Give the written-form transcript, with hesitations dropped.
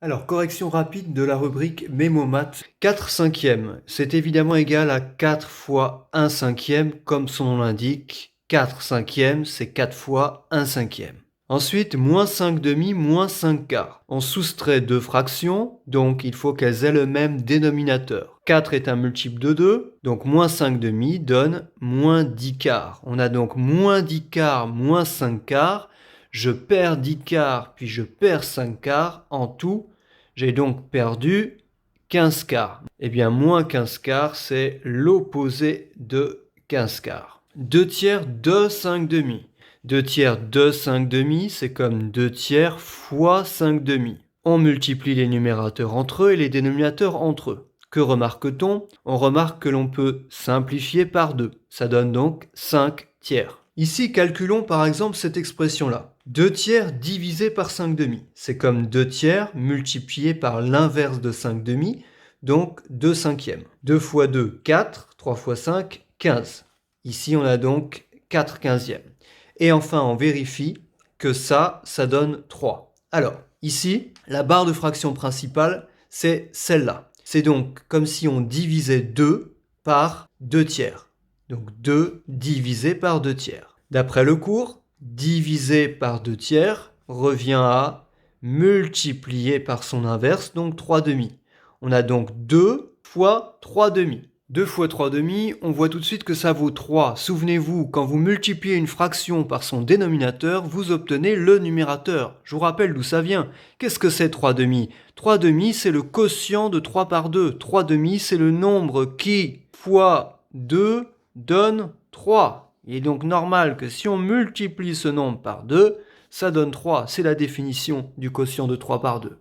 Alors, correction rapide de la rubrique Mémomath. 4 cinquièmes, c'est évidemment égal à 4 fois 1 cinquième, comme son nom l'indique. 4 cinquièmes, c'est 4 fois 1 cinquième. Ensuite, moins 5 demi, moins 5 quarts. On soustrait deux fractions, donc il faut qu'elles aient le même dénominateur. 4 est un multiple de 2, donc moins 5 demi donne moins 10 quarts. On a donc moins 10 quarts, moins 5 quarts. Je perds 10 quarts, puis je perds 5 quarts. En tout, j'ai donc perdu 15 quarts. Eh bien, moins 15 quarts, c'est l'opposé de 15 quarts. 2 tiers de 5 demi. 2 tiers de 5 demi, c'est comme 2 tiers fois 5 demi. On multiplie les numérateurs entre eux et les dénominateurs entre eux. Que remarque-t-on? On remarque que l'on peut simplifier par 2. Ça donne donc 5 tiers. Ici, calculons par exemple cette expression-là. 2 tiers divisé par 5 demi. C'est comme 2 tiers multiplié par l'inverse de 5 demi, donc 2 cinquièmes. 2 fois 2, 4. 3 fois 5, 15. Ici, on a donc 4 quinzièmes. Et enfin, on vérifie que ça donne 3. Alors, ici, la barre de fraction principale, c'est celle-là. C'est donc comme si on divisait 2 par 2 tiers. Donc 2 divisé par 2 tiers. D'après le cours, divisé par 2 tiers revient à multiplier par son inverse, donc 3 demi. On a donc 2 fois 3 demi. 2 fois 3 demi, on voit tout de suite que ça vaut 3. Souvenez-vous, quand vous multipliez une fraction par son dénominateur, vous obtenez le numérateur. Je vous rappelle d'où ça vient. Qu'est-ce que c'est 3 demi? 3 demi, c'est le quotient de 3 par 2. 3 demi, c'est le nombre qui, fois 2, donne 3. Il est donc normal que si on multiplie ce nombre par 2, ça donne 3. C'est la définition du quotient de 3 par 2.